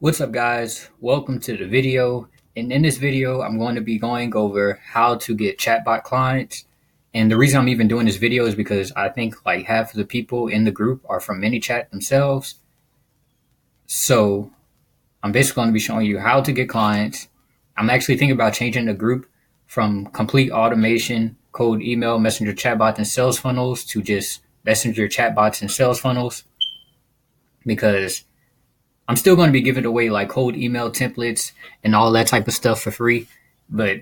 What's up, guys? Welcome to the video. And in this video, I'm going to be going over how to get chatbot clients. And the reason I'm even doing this video is because I think like half of the people in the group are from ManyChat themselves. So I'm basically going to be showing you how to get clients. I'm actually thinking about changing the group from complete automation, cold email, messenger chatbots, and sales funnels to just messenger chatbots and sales funnels because I'm still going to be giving away like cold email templates and all that type of stuff for free, but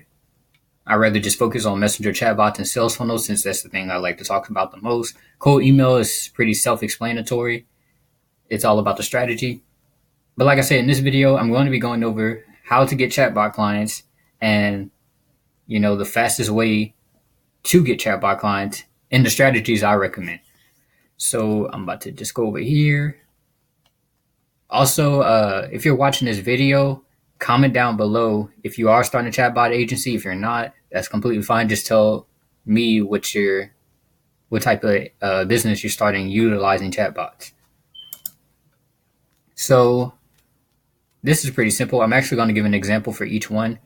I rather just focus on messenger chatbots and sales funnels since that's the thing I like to talk about the most. Cold email is pretty self-explanatory. It's all about the strategy. But like I said, in this video, I'm going to be going over how to get chatbot clients and, the fastest way to get chatbot clients and the strategies I recommend. So I'm about to just go over here. Also, if you're watching this video, comment down below if you are starting a chatbot agency. If you're not, that's completely fine. Just tell me what type of business you're starting utilizing chatbots. So this is pretty simple. I'm actually going to give an example for each one.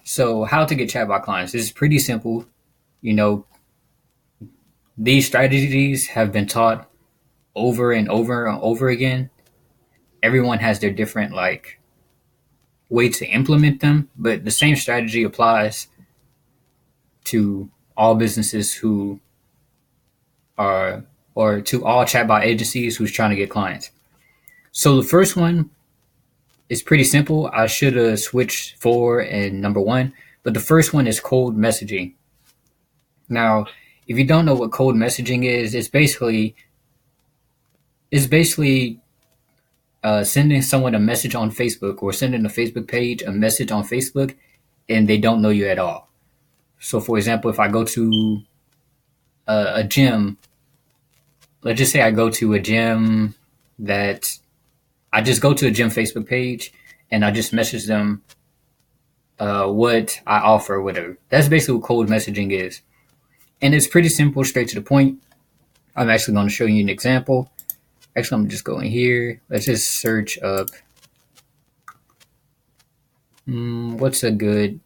So how to get chatbot clients. This is pretty simple. These strategies have been taught over and over and over again. Everyone has their different way to implement them, but the same strategy applies to all businesses who are, or to all chatbot agencies who's trying to get clients. So the first one is pretty simple. I should have switched 4 and number 1, but the first one is cold messaging. Now, if you don't know what cold messaging is, it's basically sending someone a message on Facebook or sending a Facebook page a message on Facebook and they don't know you at all. So, for example, if I go to a gym, let's just say I go to a gym that I just go to a gym Facebook page and I just message them what I offer or whatever. That's basically what cold messaging is. And it's pretty simple, straight to the point. I'm actually going to show you an example. Actually, I'm just going here. Let's just search up. What's a good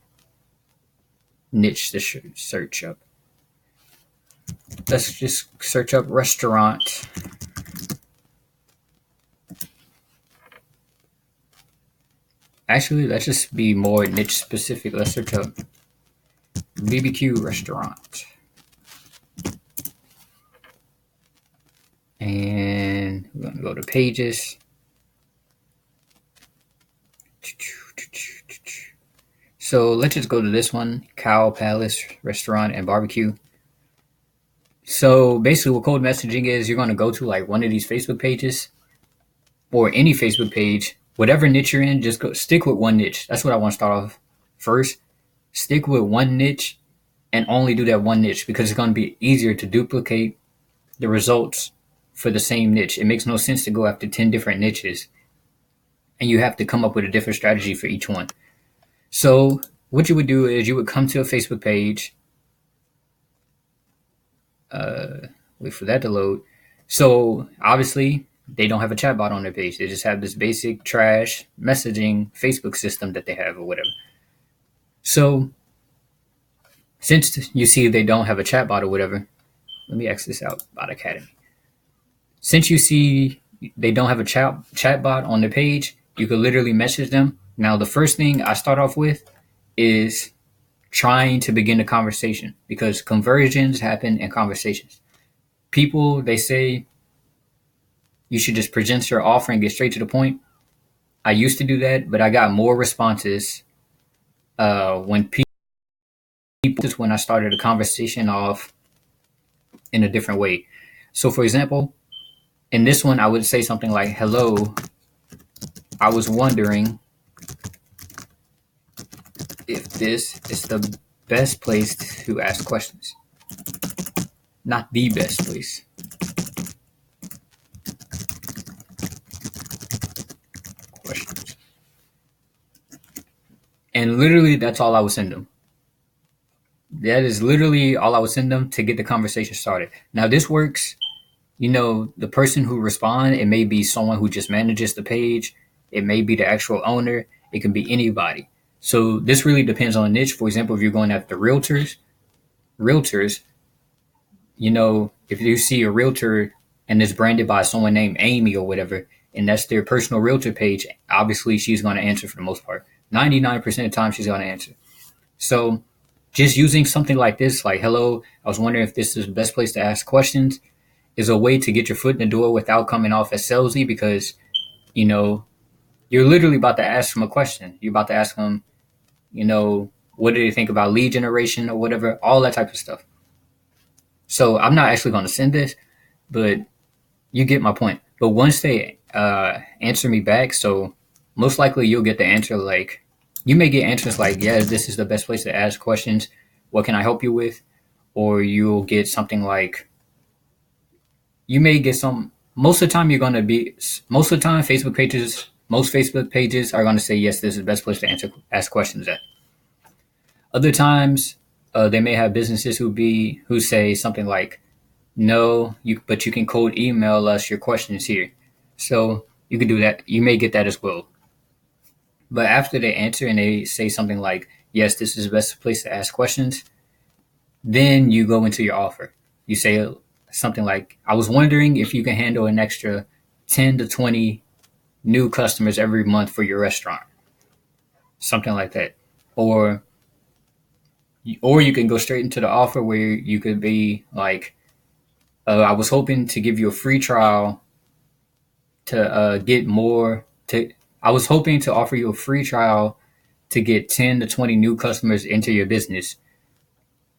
niche to search up? Let's just search up restaurant. Actually, let's just be more niche specific. Let's search up BBQ restaurant. And we're going to go to pages. So let's just go to this one, Cow Palace Restaurant and Barbecue. So basically what cold messaging is, you're going to go to like one of these Facebook pages or any Facebook page, whatever niche you're in, just stick with one niche. That's what I want to start off first. Stick with one niche and only do that one niche because it's going to be easier to duplicate the results for the same niche. It makes no sense to go after 10 different niches and you have to come up with a different strategy for each one. So what you would do is you would come to a Facebook page. Wait for that to load. So obviously they don't have a chatbot on their page. They just have this basic trash messaging Facebook system that they have or whatever. So since you see they don't have a chatbot or whatever, let me X this out, Bot Academy. Since you see they don't have a chatbot on their page, you could literally message them. Now, the first thing I start off with is trying to begin a conversation because conversions happen in conversations. People, they say you should just present your offer and get straight to the point. I used to do that, but I got more responses when I started a conversation off in a different way. So, for example, in this one, I would say something like, hello, I was wondering if this is the best place to ask questions. Not the best place. Questions. And literally, that's all I would send them. That is literally all I would send them to get the conversation started. Now, this works. The person who responds, it may be someone who just manages the page It may be the actual owner. It can be anybody. So this really depends on the niche. For example, if you're going after realtors, if you see a realtor and it's branded by someone named Amy or whatever, and that's their personal realtor page, obviously she's going to answer for the most part. 99% of the time she's going to answer. So just using something like this, like, hello, I was wondering if this is the best place to ask questions, is a way to get your foot in the door without coming off as salesy, because, you're literally about to ask them a question. You're about to ask them, what do they think about lead generation or whatever, all that type of stuff. So I'm not actually going to send this, but you get my point. But once they answer me back, so most likely you'll get the answer like, you may get answers like, yes, this is the best place to ask questions. What can I help you with? Or you'll get something like, you may get some, most of the time most Facebook pages are going to say, yes, this is the best place to ask questions at. Other times, they may have businesses who say something like, no, but you can cold email us your questions here. So you can do that. You may get that as well. But after they answer and they say something like, yes, this is the best place to ask questions, then you go into your offer. You say something like, I was wondering if you can handle an extra 10 to 20 new customers every month for your restaurant. Something like that. Or you can go straight into the offer where you could be like, I was hoping to give you a free trial to get more. I was hoping to offer you a free trial to get 10 to 20 new customers into your business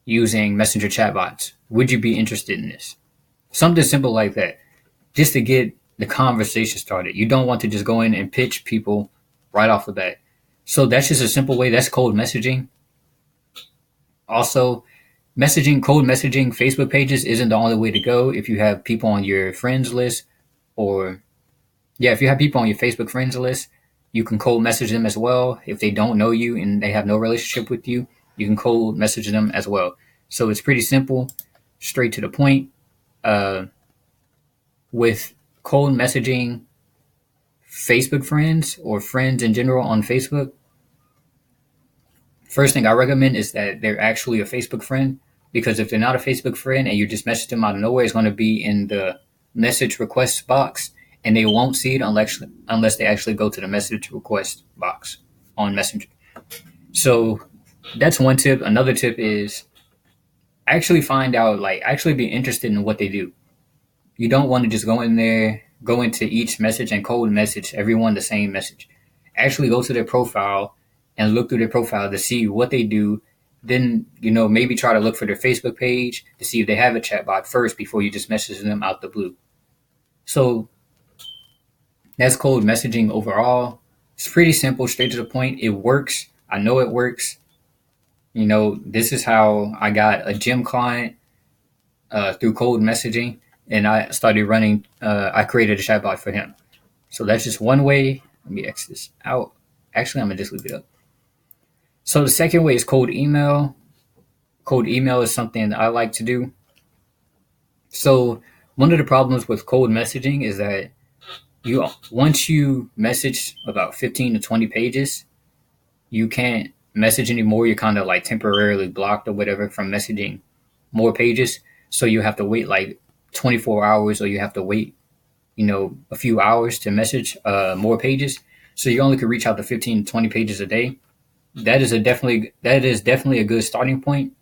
using messenger chatbots. Would you be interested in this? Something simple like that, just to get the conversation started. You don't want to just go in and pitch people right off the bat. So that's just a simple way. That's cold messaging. Also, cold messaging Facebook pages isn't the only way to go. If you have people on your friends list, if you have people on your Facebook friends list, you can cold message them as well. If they don't know you and they have no relationship with you, you can cold message them as well. So it's pretty simple, straight to the point. With cold messaging Facebook friends or friends in general on Facebook, first thing I recommend is that they're actually a Facebook friend, because if they're not a Facebook friend and you just message them out of nowhere, it's going to be in the message request box and they won't see it unless they actually go to the message request box on Messenger. So that's one tip. Another tip is actually be interested in what they do. You don't want to just go into each message and cold message everyone the same message. Actually go to their profile and look through their profile to see what they do. Then, maybe try to look for their Facebook page to see if they have a chatbot first before you just message them out the blue. So that's cold messaging overall. It's pretty simple, straight to the point. It works. I know it works. This is how I got a gym client through cold messaging, and I started running. I created a chatbot for him. So that's just one way. Let me X this out. Actually, I'm gonna just leave it up. So the second way is cold email. Cold email is something I like to do. So one of the problems with cold messaging is that once you message about 15 to 20 pages, you can't message anymore. You're kind of like temporarily blocked or whatever from messaging more pages. So you have to wait like 24 hours, or you have to wait, a few hours to message more pages. So you only could reach out to 15 to 20 pages a day. That is definitely a good starting point.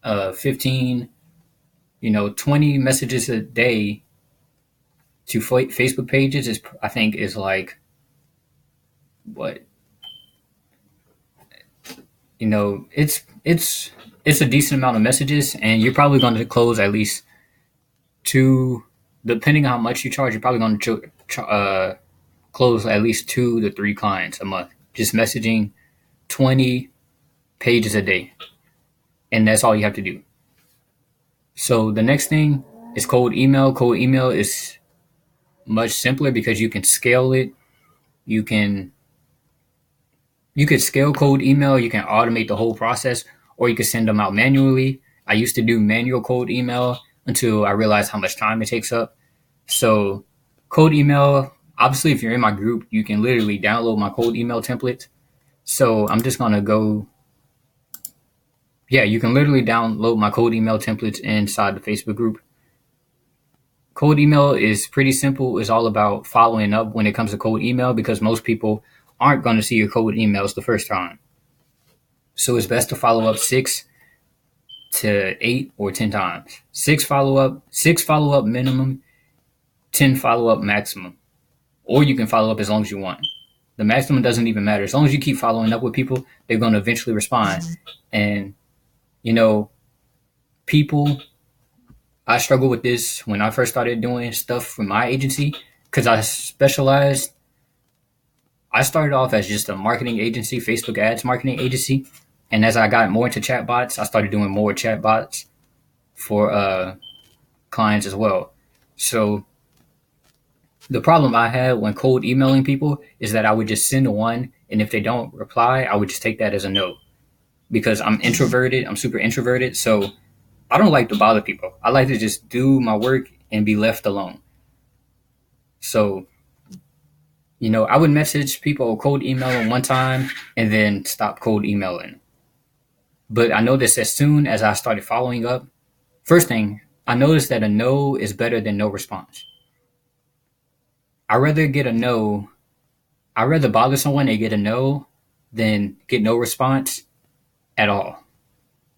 15, 20 messages a day to Facebook pages is like what, it's a decent amount of messages, and you're probably going to close at least two, depending on how much you charge. You're probably going to close at least 2 to 3 clients a month, just messaging 20 pages a day. And that's all you have to do. So the next thing is cold email. Cold email is much simpler because you can scale it. You could scale cold email. You can automate the whole process, or you could send them out manually. I used to do manual cold email until I realized how much time it takes up. So cold email, obviously, if you're in my group, you can literally download my cold email template. So I'm just going to go, yeah, you can literally download my cold email templates inside the Facebook group. Cold email is pretty simple. It's all about following up when it comes to cold email because most people aren't going to see your cold emails the first time. So it's best to follow up 6 to 8 or 10 times. Six follow up minimum, 10 follow up maximum. Or you can follow up as long as you want. The maximum doesn't even matter. As long as you keep following up with people, they're going to eventually respond. And, you know, people, I struggled with this when I first started doing stuff for my agency because I started off as just a marketing agency, Facebook ads marketing agency. And as I got more into chatbots, I started doing more chatbots for clients as well. So the problem I had when cold emailing people is that I would just send one, and if they don't reply, I would just take that as a no. Because I'm introverted, I'm super introverted, so I don't like to bother people. I like to just do my work and be left alone. So, I would message people or cold email them one time and then stop cold emailing. But I noticed as soon as I started following up, first thing, I noticed that a no is better than no response. I'd rather get a no. I'd rather bother someone and get a no than get no response at all.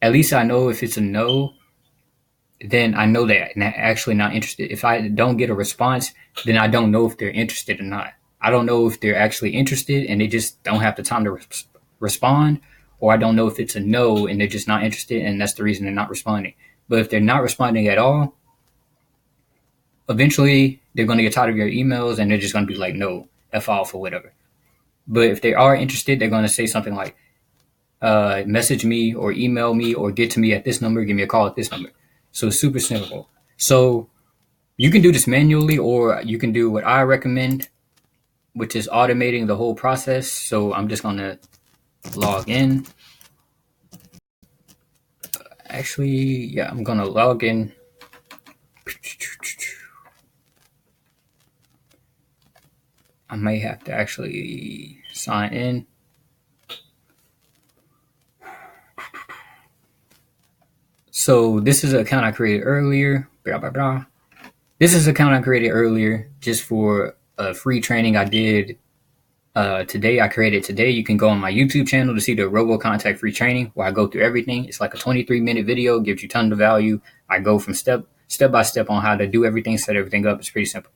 At least I know if it's a no, then I know they're actually not interested. If I don't get a response, then I don't know if they're interested or not. I don't know if they're actually interested and they just don't have the time to respond, or I don't know if it's a no and they're just not interested and that's the reason they're not responding. But if they're not responding at all, eventually they're going to get tired of your emails and they're just going to be like, no, F off or whatever. But if they are interested, they're going to say something like, message me or email me or get to me at this number, give me a call at this number. So it's super simple. So you can do this manually or you can do what I recommend, which is automating the whole process. So I'm just going to log in. Actually, yeah, I'm going to log in. I may have to actually sign in. So this is an account I created earlier. This is an account I created earlier just for a free training I did today. I created today. You can go on my YouTube channel to see the RoboContact free training where I go through everything. It's like a 23-minute video, gives you tons of value. I go from step by step on how to do everything, set everything up. It's pretty simple.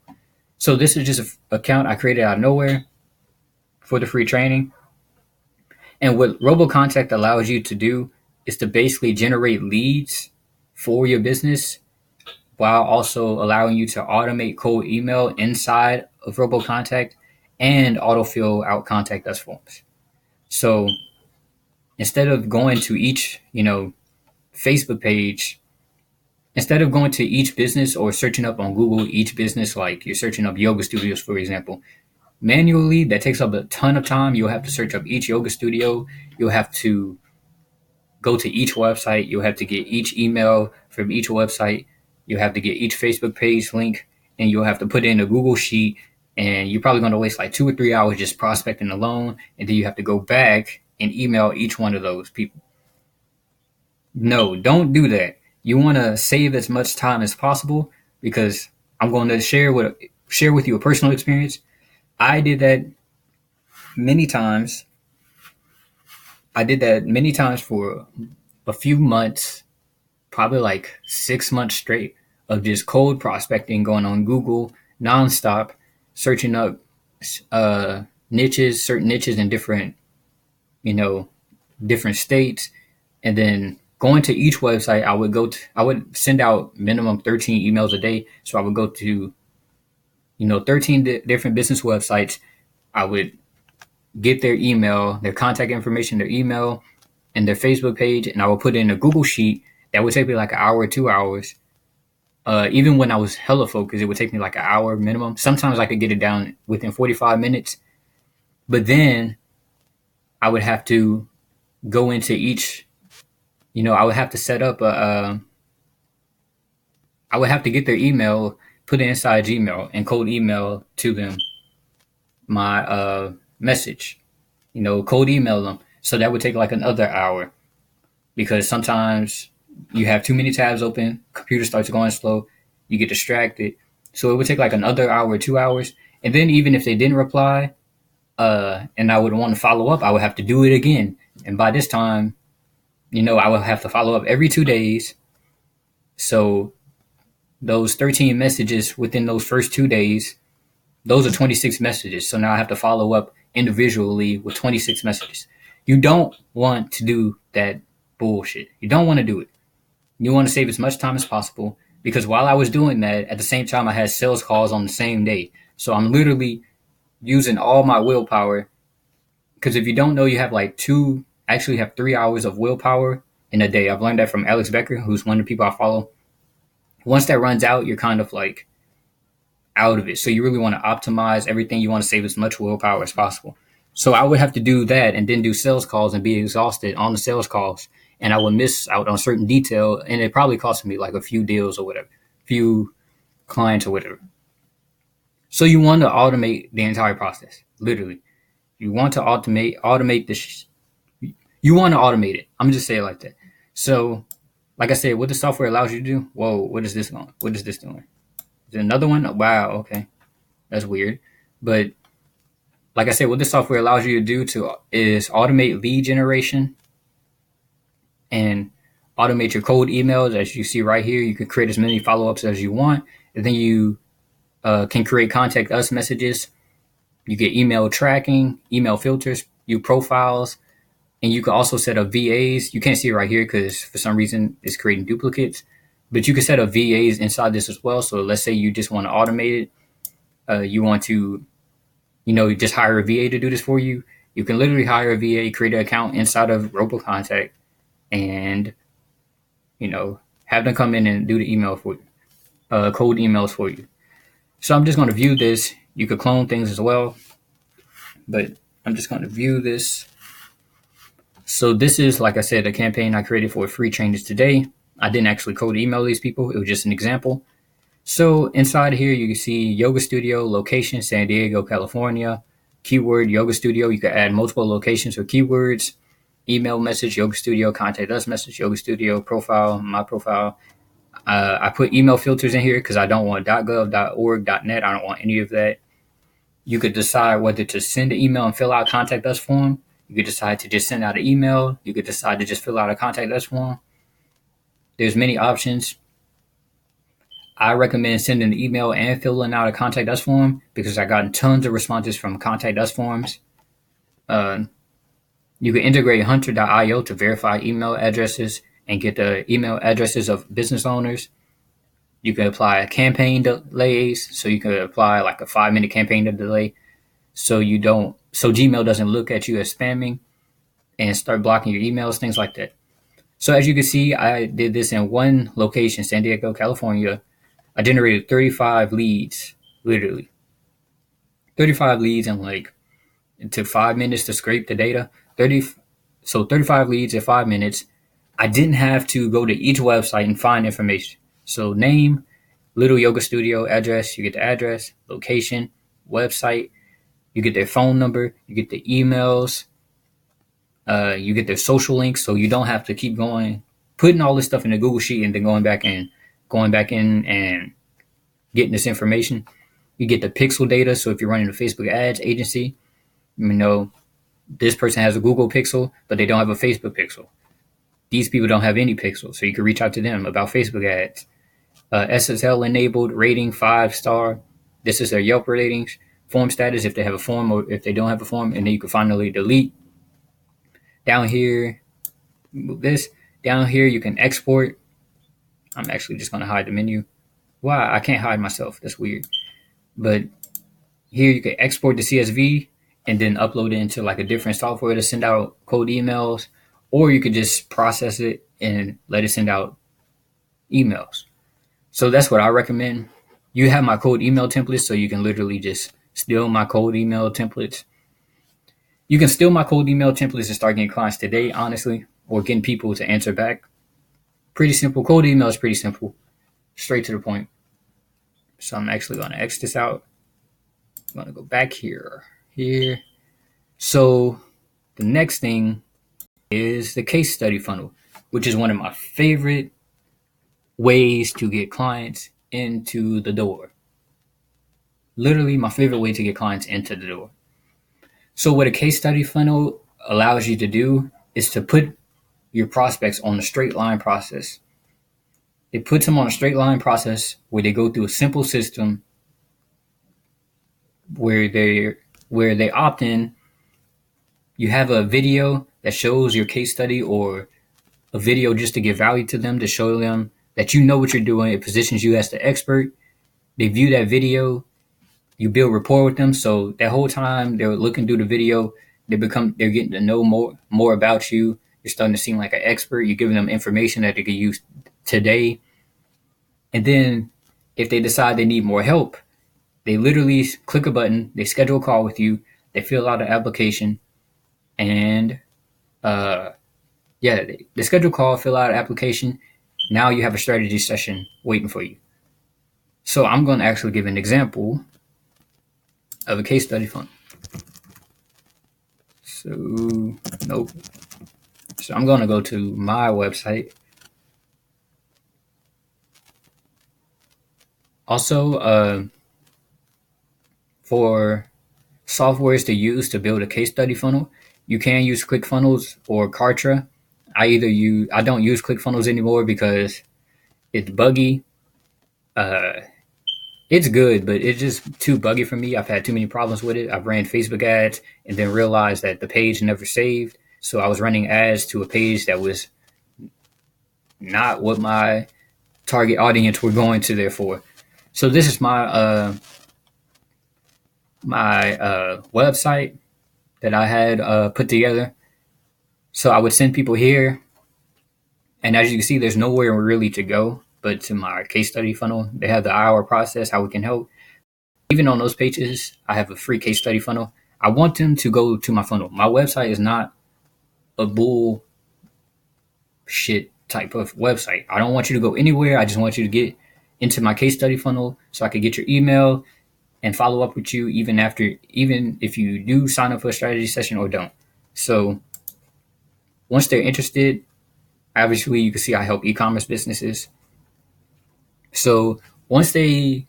So this is just an account I created out of nowhere for the free training. And what RoboContact allows you to do is to basically generate leads for your business while also allowing you to automate cold email inside of RoboContact and autofill out contact us forms. So instead of going to each, Facebook page, instead of going to each business or searching up on Google each business, like you're searching up yoga studios, for example, manually, that takes up a ton of time. You'll have to search up each yoga studio. You'll have to go to each website. You'll have to get each email from each website. You'll have to get each Facebook page link, and you'll have to put it in a Google sheet. And you're probably going to waste like 2 or 3 hours just prospecting alone. And then you have to go back and email each one of those people. No, don't do that. You want to save as much time as possible because I'm going to share with you a personal experience. I did that many times. I did that many times for a few months, probably like 6 months straight of just cold prospecting, going on Google nonstop, searching up certain niches in different, different states, and then going to each website. I would send out minimum 13 emails a day. So I would go to, 13 different business websites. I would get their email, their contact information, their email, and their Facebook page, and I would put it in a Google sheet. That would take me like an hour or 2 hours. Even when I was hella focused, it would take me like an hour minimum. Sometimes I could get it down within 45 minutes. But then I would have to go into each, I would have to set up I would have to get their email, put it inside Gmail, and cold email to them my message, cold email them. So that would take like another hour because sometimes you have too many tabs open, computer starts going slow, you get distracted. So it would take like another hour, 2 hours. And then even if they didn't reply, and I would want to follow up, I would have to do it again. And by this time, I would have to follow up every 2 days. So those 13 messages within those first 2 days, those are 26 messages. So now I have to follow up individually with 26 messages. You don't want to do that bullshit. You don't want to do it. You want to save as much time as possible because while I was doing that, at the same time, I had sales calls on the same day. So I'm literally using all my willpower because if you don't know, you have like actually have 3 hours of willpower in a day. I've learned that from Alex Becker, who's one of the people I follow. Once that runs out, you're kind of like out of it. So you really want to optimize everything. You want to save as much willpower as possible. So I would have to do that and then do sales calls and be exhausted on the sales calls. And I would miss out on certain detail. And it probably cost me like a few deals or whatever, few clients or whatever. So you want to automate the entire process, literally. You want to automate this. You want to automate it. I'm just saying it like that. So, like I said, what the software allows you to do. Whoa, what is this going? What is this doing? Is there another one? Wow, okay, that's weird. But like I said, what this software allows you to do is automate lead generation and automate your cold emails. As you see right here, you can create as many follow-ups as you want, and then you can create contact us messages. You get email tracking, email filters, you profiles, and you can also set up VAs. You can't see it right here because for some reason it's creating duplicates, but you can set up VAs inside this as well. So let's say you just want to automate it. You want to, just hire a VA to do this for you. You can literally hire a VA, create an account inside of RoboContact, and, have them come in and do the email for you, cold emails for you. So I'm just going to view this. You could clone things as well, but I'm just going to view this. So this is, like I said, a campaign I created for free trainers today. I didn't actually cold email these people. It was just an example. So inside here, you can see yoga studio, location, San Diego, California, keyword, yoga studio. You can add multiple locations or keywords, email message, yoga studio, contact us message, yoga studio, profile, my profile. I put email filters in here because I don't want .gov, .org, .net. I don't want any of that. You could decide whether to send an email and fill out a contact us form. You could decide to just send out an email. You could decide to just fill out a contact us form. There's many options. I recommend sending an email and filling out a contact us form because I've gotten tons of responses from contact us forms. You can integrate hunter.io to verify email addresses and get the email addresses of business owners. You can apply campaign delays. So you can apply like a 5-minute campaign delay so Gmail doesn't look at you as spamming and start blocking your emails, things like that. So as you can see, I did this in one location, San Diego, California. I generated 35 leads, literally. 35 leads in it took 5 minutes to scrape the data. 35 leads in 5 minutes. I didn't have to go to each website and find information. So name, little yoga studio, address, you get the address, location, website, you get their phone number, you get the emails, you get their social links, so you don't have to keep putting all this stuff in a Google Sheet and then going back in and getting this information. You get the pixel data, so if you're running a Facebook ads agency, this person has a Google pixel, but they don't have a Facebook pixel. These people don't have any pixels, so you can reach out to them about Facebook ads. SSL enabled, rating 5-star. This is their Yelp ratings. Form status if they have a form or if they don't have a form, and then you can finally delete. Down here, move this. Down here, you can export. I'm actually just going to hide the menu. Why? I can't hide myself. That's weird. But here you can export the CSV and then upload it into like a different software to send out cold emails, or you could just process it and let it send out emails. So that's what I recommend. You have my cold email templates, so you can literally just steal my cold email templates. You can steal my cold email templates and start getting clients today, honestly, or getting people to answer back. Pretty simple. Cold email is pretty simple. Straight to the point. So I'm actually going to X this out. I'm going to go back here. here. So the next thing is the case study funnel, which is one of my favorite ways to get clients into the door. Literally my favorite way to get clients into the door. So what a case study funnel allows you to do is to put your prospects on a straight line process. It puts them on a straight line process where they go through a simple system where they opt in. You have a video that shows your case study, or a video just to give value to them, to show them that you know what you're doing. It positions you as the expert. They view that video. You build rapport with them. So that whole time they're looking through the video, they're getting to know more about you. You're starting to seem like an expert. You're giving them information that they can use today. And then if they decide they need more help, they literally click a button, they schedule a call with you, they fill out an application, and they schedule a call, fill out an application. Now you have a strategy session waiting for you. So I'm going to actually give an example of a case study funnel. So I'm going to go to my website. Also, for softwares to use to build a case study funnel, you can use ClickFunnels or Kartra. I don't use ClickFunnels anymore because it's buggy. It's good, but it's just too buggy for me. I've had too many problems with it. I've ran Facebook ads and then realized that the page never saved. So I was running ads to a page that was not what my target audience were going to there for. So this is my website that I had put together. So I would send people here, and as you can see, there's nowhere really to go but to my case study funnel. They have the hour process, how we can help. Even on those pages, I have a free case study funnel. I want them to go to my funnel. My website is not a bull shit type of website. I don't want you to go anywhere. I just want you to get into my case study funnel so I can get your email and follow up with you even if you do sign up for a strategy session or don't. So once they're interested, obviously you can see I help e-commerce businesses. So once they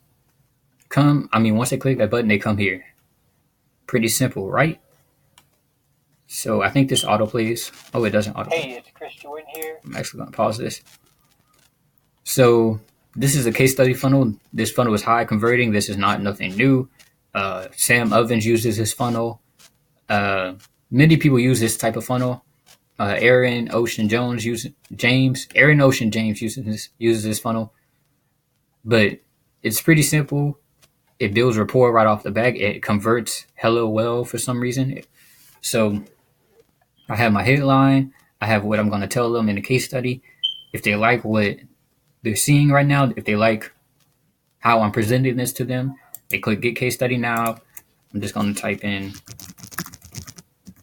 click that button, they come here. Pretty simple, right? So I think this autoplays. Oh, it doesn't autoplay. Hey, it's Chris Jordan here. I'm actually going to pause this. So this is a case study funnel. This funnel is high converting. This is not nothing new. Sam Ovens uses this funnel. Many people use this type of funnel. Aaron Ocean James uses this funnel. But it's pretty simple. It builds rapport right off the bat. It converts hella well for some reason. So I have my headline. I have what I'm going to tell them in the case study. If they like what they're seeing right now, if they like how I'm presenting this to them, they click Get Case Study Now. I'm just going to type in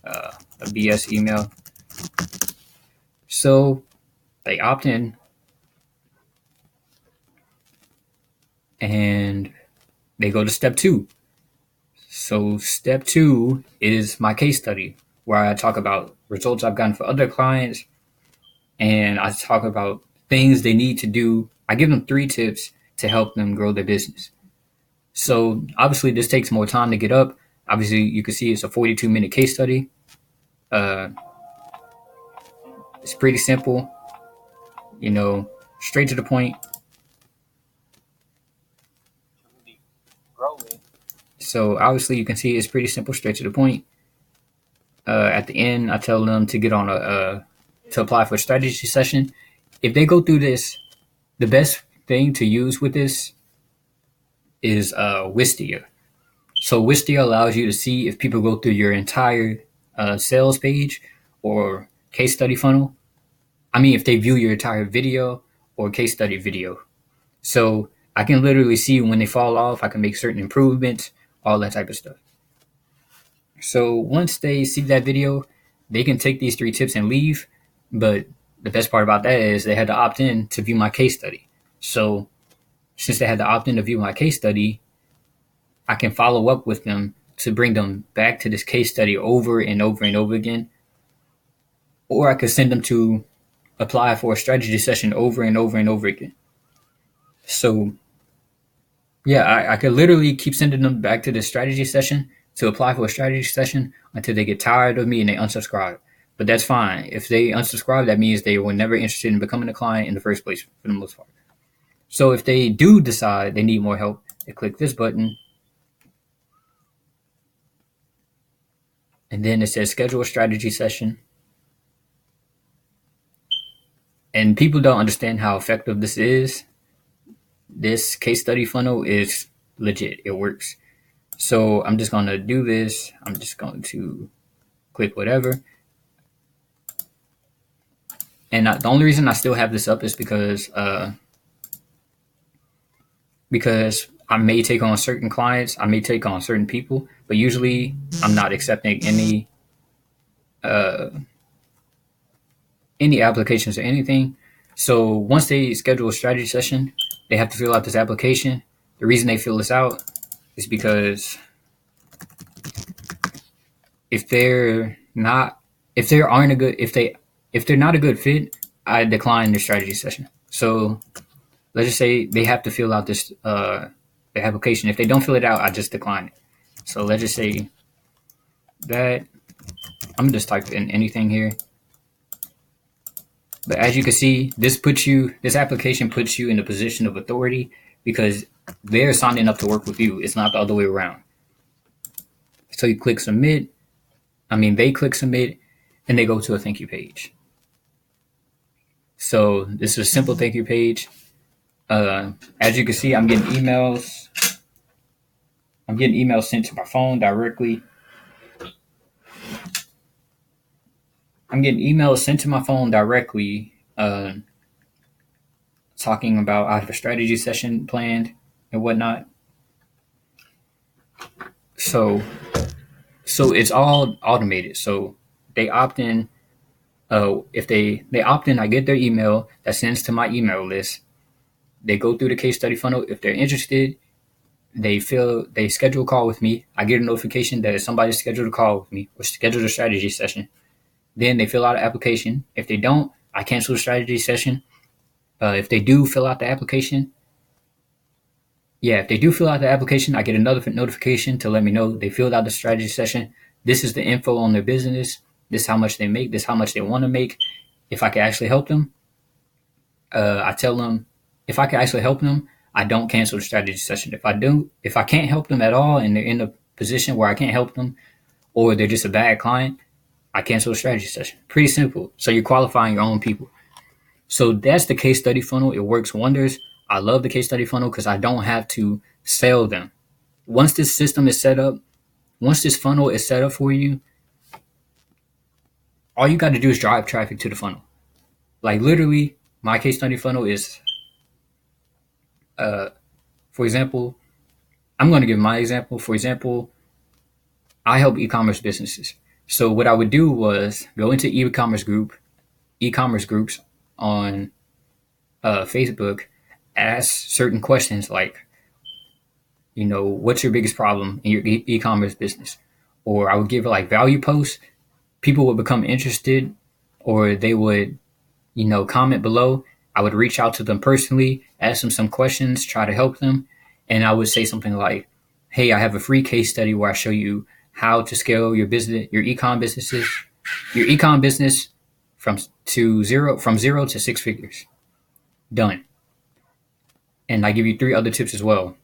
a BS email. So they opt in, and they go to step 2. So step 2 is my case study, where I talk about results I've gotten for other clients, and I talk about things they need to do. I give them 3 tips to help them grow their business. So obviously this takes more time to get up. Obviously you can see it's a 42-minute case study. It's pretty simple, straight to the point. So obviously you can see it's pretty simple, straight to the point. At the end, I tell them to get on to apply for a strategy session. If they go through this, the best thing to use with this is Wistia. So Wistia allows you to see if people go through your entire sales page or case study funnel. If they view your entire video or case study video. So I can literally see when they fall off. I can make certain improvements, all that type of stuff. So once they see that video, they can take these 3 tips and leave. But the best part about that is they had to opt in to view my case study. So since they had to opt in to view my case study, I can follow up with them to bring them back to this case study over and over and over again, or I could send them to apply for a strategy session over and over and over again. So yeah, I could literally keep sending them back to the strategy session to apply for a strategy session until they get tired of me and they unsubscribe. But that's fine. If they unsubscribe, that means they were never interested in becoming a client in the first place for the most part. So if they do decide they need more help, they click this button, and then it says schedule a strategy session. And people don't understand how effective this is. This case study funnel is legit. It works. So I'm just going to do this. I'm just going to click whatever. And the only reason I still have this up is because I may take on certain clients, I may take on certain people, but usually I'm not accepting any applications or anything. So once they schedule a strategy session, they have to fill out this application. The reason they fill this out is because if they're not a good fit, I decline the strategy session. So let's just say they have to fill out this the application. If they don't fill it out, I just decline it. So let's just say that I'm gonna just type in anything here. But as you can see, this application puts you in a position of authority because they're signing up to work with you. It's not the other way around. So you click submit. They click submit and they go to a thank you page. So this is a simple thank you page. As you can see, I'm getting emails. I'm getting emails sent to my phone directly. Talking about I have a strategy session planned and whatnot. So it's all automated. So they opt in. If they opt in, I get their email that sends to my email list. They go through the case study funnel. If they're interested, they schedule a call with me. I get a notification that somebody scheduled a call with me or scheduled a strategy session. Then they fill out an application. If they don't, I cancel the strategy session. If they do fill out the application, I get another notification to let me know they filled out the strategy session. This is the info on their business. This is how much they make. This is how much they want to make. If I can actually help them, I tell them if I can actually help them, I don't cancel the strategy session. If I can't help them at all and they're in a position where I can't help them or they're just a bad client, I cancel the strategy session. Pretty simple. So you're qualifying your own people. So that's the case study funnel. It works wonders. I love the case study funnel because I don't have to sell them. Once this funnel is set up for you, all you got to do is drive traffic to the funnel. Like literally, my case study funnel is, for example, I'm going to give my example. For example, I help e-commerce businesses. So what I would do was go into e-commerce groups on Facebook, ask certain questions like, what's your biggest problem in your e-commerce business? Or I would give like value posts. People would become interested or they would, comment below. I would reach out to them personally, ask them some questions, try to help them. And I would say something like, hey, I have a free case study where I show you how to scale your business, your e-com business from zero to six figures. Done. And I give you 3 other tips as well.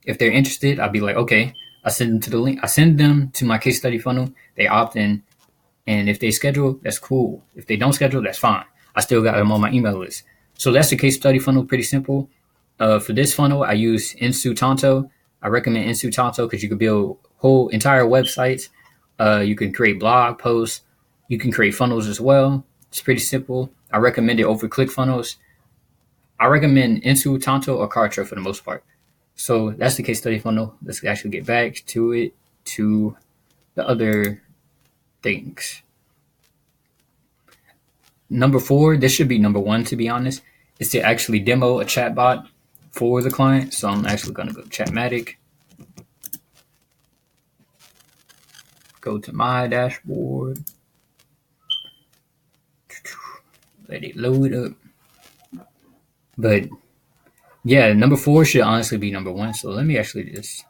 If they're interested, I'd be like, okay, I send them to the link. I send them to my case study funnel. They opt in. And if they schedule, that's cool. If they don't schedule, that's fine. I still got them on my email list. So that's the case study funnel. Pretty simple. For this funnel, I use Insutanto. I recommend Insutanto because you can build whole entire websites. You can create blog posts. You can create funnels as well. It's pretty simple. I recommend it over ClickFunnels. I recommend Insutanto or Kartra for the most part. So that's the case study funnel. Let's actually get back to the other things. Number 4, this should be number 1 to be honest, is to actually demo a chatbot for the client. So I'm actually going to go to Chatmatic. go to my dashboard, let it load up. But yeah, number 4 should honestly be number 1. So let me actually just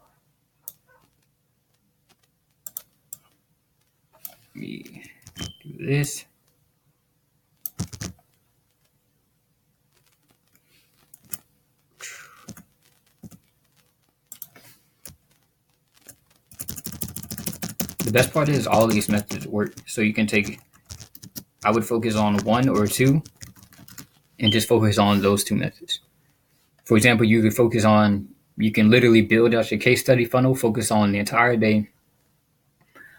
do this. The best part is all of these methods work. So you can take, I would focus on 1 or 2 and just focus on those 2 methods. For example, you could focus on, you can literally build out your case study funnel, focus on the entire day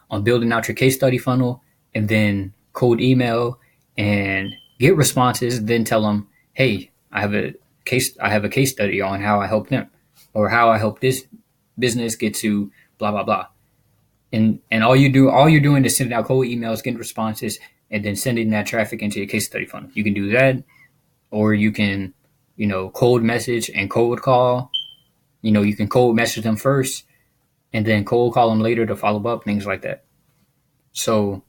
on building out your case study funnel, and then cold email and get responses, then tell them, hey, I have a case study on how I help them or how I help this business get to blah, blah, blah. And all you're doing is sending out cold emails, getting responses, and then sending that traffic into your case study funnel. You can do that, or you can, cold message and cold call. You can cold message them first and then cold call them later to follow up, things like that. So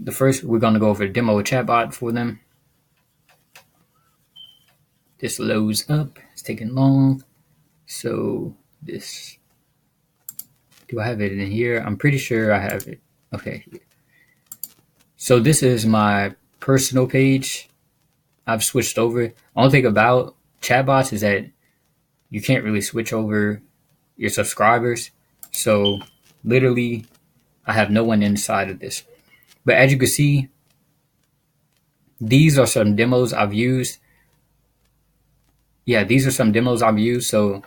the first, we're going to go over demo chatbot for them. This loads up. It's taking long. So this, do I have it in here? I'm pretty sure I have it. Okay. So this is my personal page. I've switched over. Only thing about chatbots is that you can't really switch over your subscribers. So literally, I have no one inside of this. But as you can see, these are some demos I've used. Yeah, these are some demos I've used. So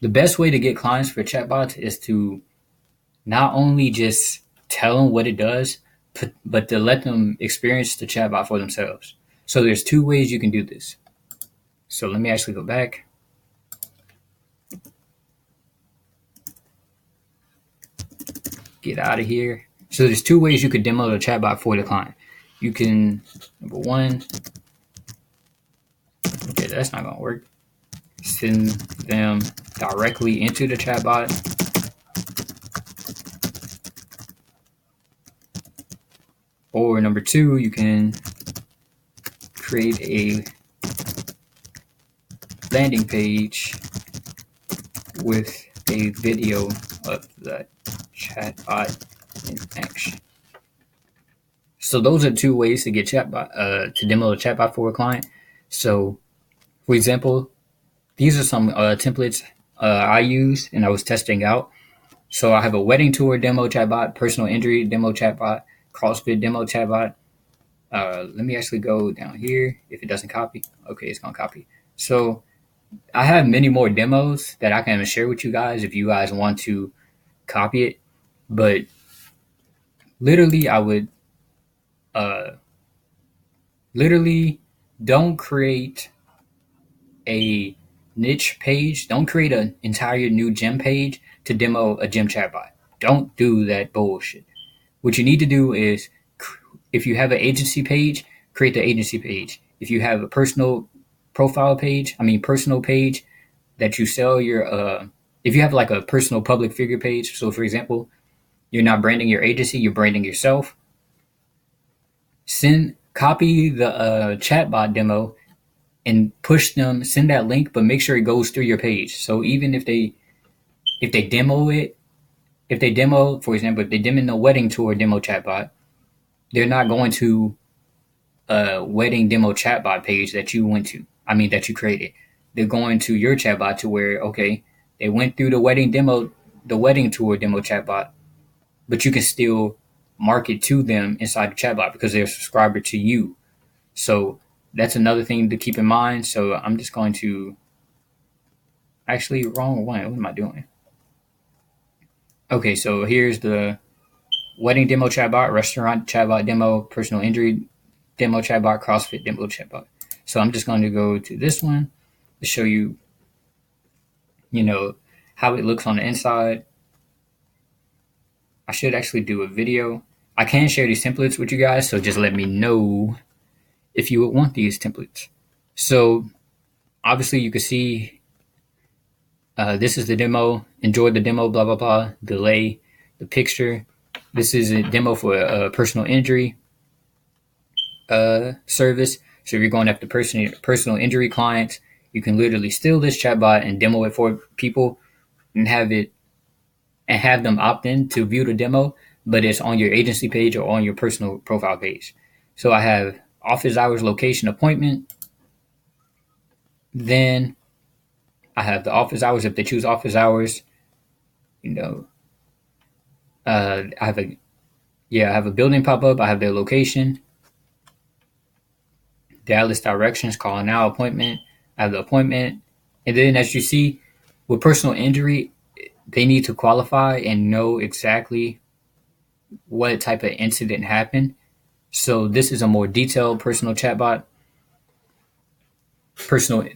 the best way to get clients for chatbots is to not only just tell them what it does, but to let them experience the chatbot for themselves. So there's 2 ways you can do this. So let me actually go back. Get out of here. So there's 2 ways you could demo the chatbot for the client. You can, number 1, okay, that's not going to work. Send them directly into the chatbot. Or number 2, you can create a landing page with a video of the chatbot in action. So those are 2 ways to get chatbot to demo a chatbot for a client. So, for example, these are some templates I use and I was testing out. So I have a wedding tour demo chatbot, personal injury demo chatbot, CrossFit demo chatbot. Let me actually go down here. If it doesn't copy, okay, it's gonna copy. So I have many more demos that I can share with you guys if you guys want to copy it. But literally, I would don't create a niche page. Don't create an entire new gym page to demo a gym chatbot. Don't do that bullshit. What you need to do is, if you have an agency page, create the agency page. If you have a personal page that you sell your, if you have like a personal public figure page, so for example, you're not branding your agency, you're branding yourself, copy the chatbot demo and send that link, but make sure it goes through your page. So even if they demo it, for example, if they demo the wedding tour demo chatbot, they're not going to a wedding demo chatbot page that you created. They're going to your chatbot to where, okay, they went through the wedding tour demo chatbot, but you can still market to them inside the chatbot because they're a subscriber to you. So that's another thing to keep in mind. So I'm just going to wrong one. What am I doing? Okay, so here's the wedding demo chatbot, restaurant chatbot demo, personal injury demo chatbot, CrossFit demo chatbot. So I'm just going to go to this one to show you, how it looks on the inside. I should actually do a video. I can share these templates with you guys, so just let me know if you would want these templates. So obviously you can see this is the demo. Enjoy the demo, blah, blah, blah, delay. the picture. This is a demo for a personal injury service. So if you're going after personal injury clients, you can literally steal this chatbot and demo it for people and have them opt in to view the demo, but it's on your agency page or on your personal profile page. So I have office hours, location, appointment. Then I have the office hours. If they choose office hours, you know, I have a building pop up. I have their location, Dallas directions, calling now, appointment. I have the appointment, and then as you see, with personal injury, they need to qualify and know exactly what type of incident happened. So this is a more detailed personal chatbot.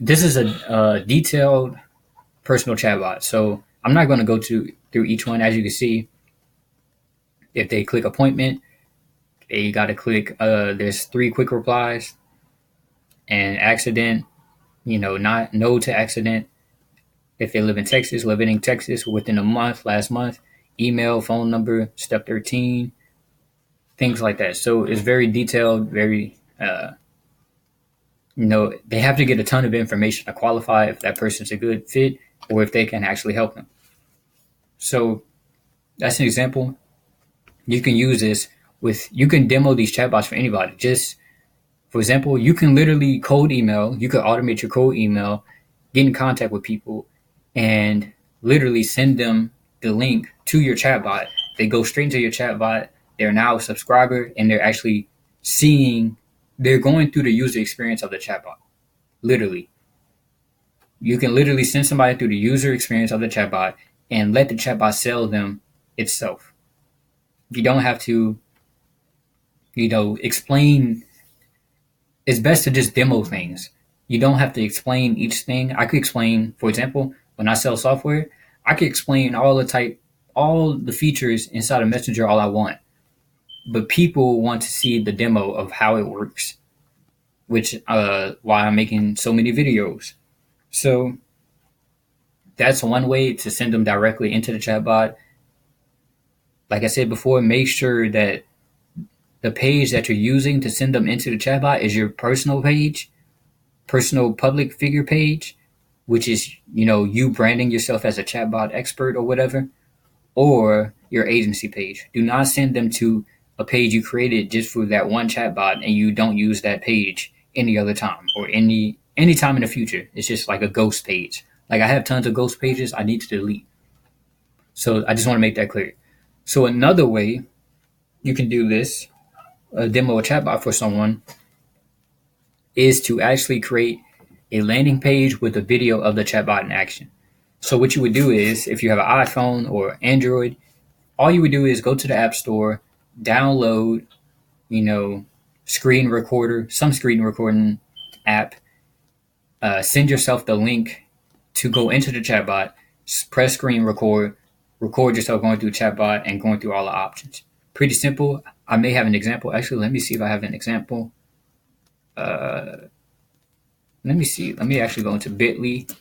This is a detailed personal chatbot. So I'm not going to go through each one. As you can see, if they click appointment, they got to click. There's 3 quick replies and accident. Not no to accident. If they live in Texas, living in Texas within a month, last month, email, phone number, step 13, things like that. So it's very detailed, very, they have to get a ton of information to qualify if that person's a good fit or if they can actually help them. So that's an example. You can use this you can demo these chatbots for anybody. Just, for example, you can literally cold email, you could automate your cold email, get in contact with people, and literally send them the link to your chatbot. They go straight into your chatbot. They're now a subscriber, and they're actually they're going through the user experience of the chatbot. Literally. You can literally send somebody through the user experience of the chatbot and let the chatbot sell them itself. You don't have to, explain. It's best to just demo things. You don't have to explain each thing. I could explain, for example, when I sell software, I could explain all the features inside of Messenger all I want. But people want to see the demo of how it works, which why I'm making so many videos. So that's one way to send them directly into the chatbot. Like I said before, make sure that the page that you're using to send them into the chatbot is your personal page, personal public figure page, which is, you branding yourself as a chatbot expert or whatever, or your agency page. Do not send them to a page you created just for that one chatbot and you don't use that page any other time or any time in the future. It's just like a ghost page. Like I have tons of ghost pages I need to delete. So I just want to make that clear. So another way you can do this, demo a chatbot for someone, is to actually create a landing page with a video of the chatbot in action. So what you would do is, if you have an iPhone or Android, all you would do is go to the App Store, download, some screen recording app, send yourself the link to go into the chatbot, press screen record yourself going through chatbot and going through all the options. Pretty simple. I may have an example. Actually, let me see if I have an example. Let me see. Let me actually go into Bitly.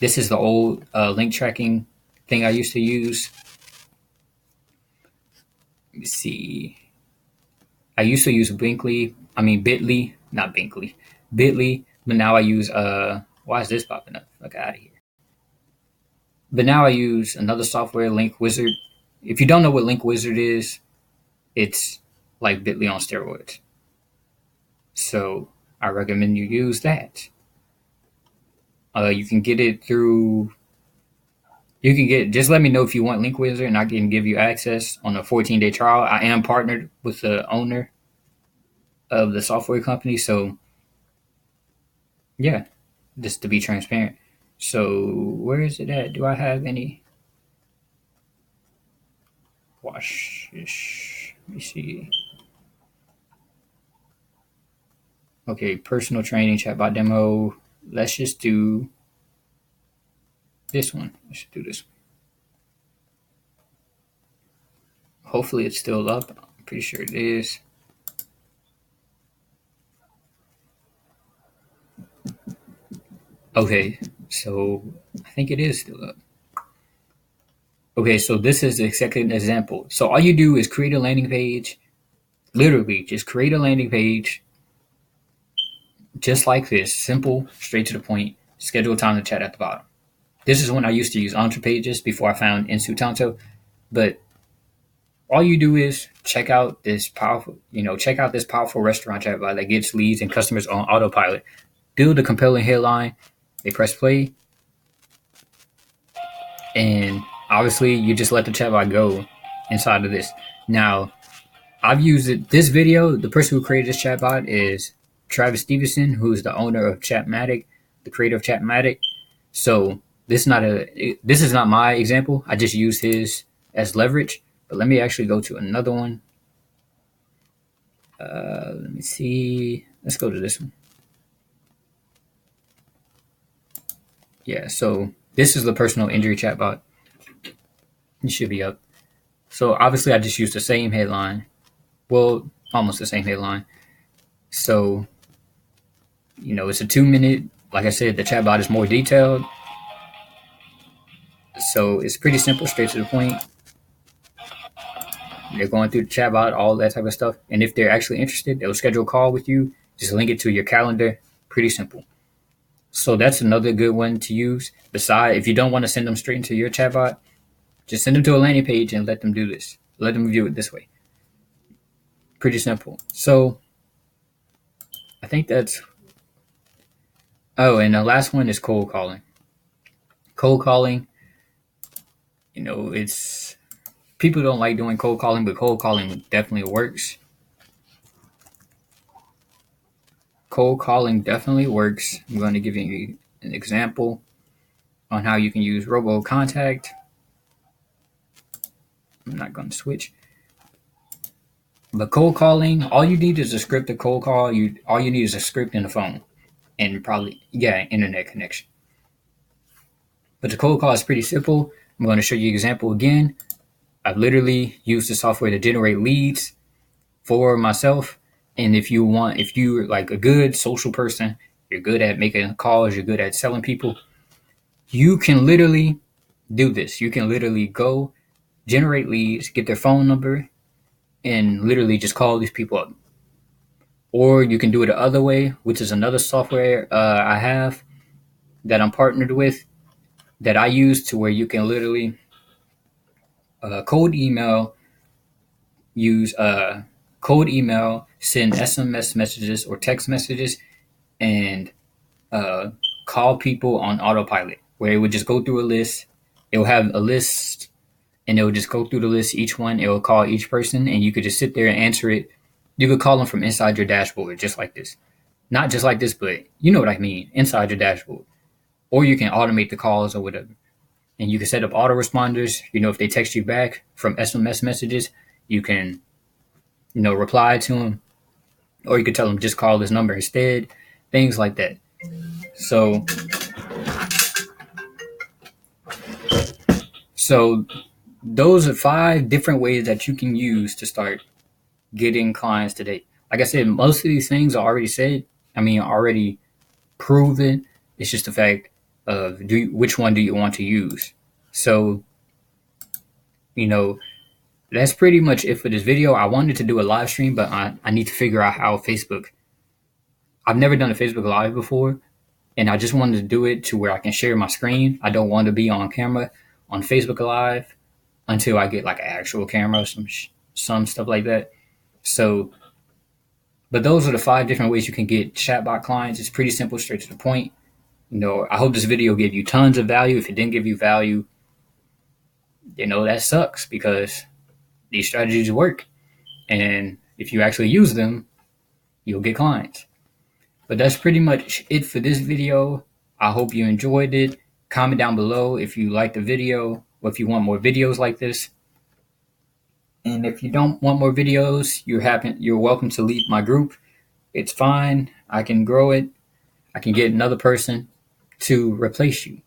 This is the old link tracking thing I used to use. Let me see. I used to use Bitly, not Binkley, Bitly, but now I use why is this popping up? Fuck out of here. But now I use another software, Link Wizard. If you don't know what Link Wizard is, it's like Bitly on steroids. So I recommend you use that. You can get it through. Just let me know if you want Link Wizard, and I can give you access on a 14-day trial. I am partnered with the owner of the software company, so yeah, just to be transparent. So where is it at? Do I have any? Watch this. Let me see. Okay, personal training chatbot demo. Let's just do this one. Let's do this one. Hopefully it's still up. I'm pretty sure it is. Okay, so I think it is still up. Okay, so this is the second example. So all you do is create a landing page. Literally, just create a landing page just like this. Simple, straight to the point. Schedule time to chat at the bottom. This is when I used to use Entre Pages before I found Insutanto. But all you do is check out this powerful restaurant chatbot that gets leads and customers on autopilot. Build a compelling headline. They press play, and obviously you just let the chatbot go inside of this. Now, I've used it. This video, the person who created this chatbot is Travis Stevenson, who's the owner of Chatmatic, the creator of Chatmatic. So this is not my example. I just used his as leverage. But let me actually go to another one. Let me see. Let's go to this one. Yeah, so this is the personal injury chatbot. It should be up. So obviously I just used the same headline. Well, almost the same headline. So, it's a 2-minute. Like I said, the chatbot is more detailed. So it's pretty simple, straight to the point. They're going through the chatbot, all that type of stuff. And if they're actually interested, they'll schedule a call with you. Just link it to your calendar. Pretty simple. So that's another good one to use. Besides, if you don't want to send them straight into your chatbot, just send them to a landing page and let them do this. Let them view it this way. Pretty simple. So I think that's... Oh, and the last one is cold calling. Cold calling, it's... People don't like doing cold calling, but cold calling definitely works. Cold calling definitely works. I'm going to give you an example on how you can use Robo Contact. I'm not going to switch. But cold calling, all you need is a script to cold call. All you need is a script and a phone. And probably, internet connection. But the cold call is pretty simple. I'm going to show you an example again. I've literally used the software to generate leads for myself. And if you're like a good social person, you're good at making calls, you're good at selling people, you can literally do this. You can literally go generate leads, get their phone number, and literally just call these people up. Or you can do it the other way, which is another software I have that I'm partnered with that I use, to where you can literally cold email, send SMS messages or text messages, and call people on autopilot, where it would just go through a list. It will have a list, and it will just go through the list, each one. It will call each person, and you could just sit there and answer it. You could call them from inside your dashboard, just like this. Not just like this, but you know what I mean, inside your dashboard. Or you can automate the calls or whatever. And you can set up autoresponders. If they text you back from SMS messages, you can, reply to them. Or you could tell them just call this number instead. Things like that. So those are 5 different ways that you can use to start getting clients today. Like I said, most of these things are already said. Already proven. It's just the fact of which one do you want to use. So, that's pretty much it for this video. I wanted to do a live stream, but I need to figure out how Facebook. I've never done a Facebook Live before, and I just wanted to do it to where I can share my screen. I don't want to be on camera on Facebook Live until I get like an actual camera, some stuff like that. So, but those are the 5 different ways you can get chatbot clients. It's pretty simple, straight to the point. I hope this video gave you tons of value. If it didn't give you value, that sucks, because these strategies work. And if you actually use them, you'll get clients. But that's pretty much it for this video. I hope you enjoyed it. Comment down below if you liked the video, or if you want more videos like this. And if you don't want more videos, you're welcome to leave my group. It's fine. I can grow it. I can get another person to replace you.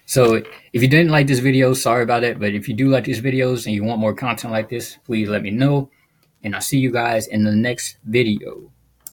So if you didn't like this video, sorry about it. But if you do like these videos and you want more content like this, please let me know. And I'll see you guys in the next video.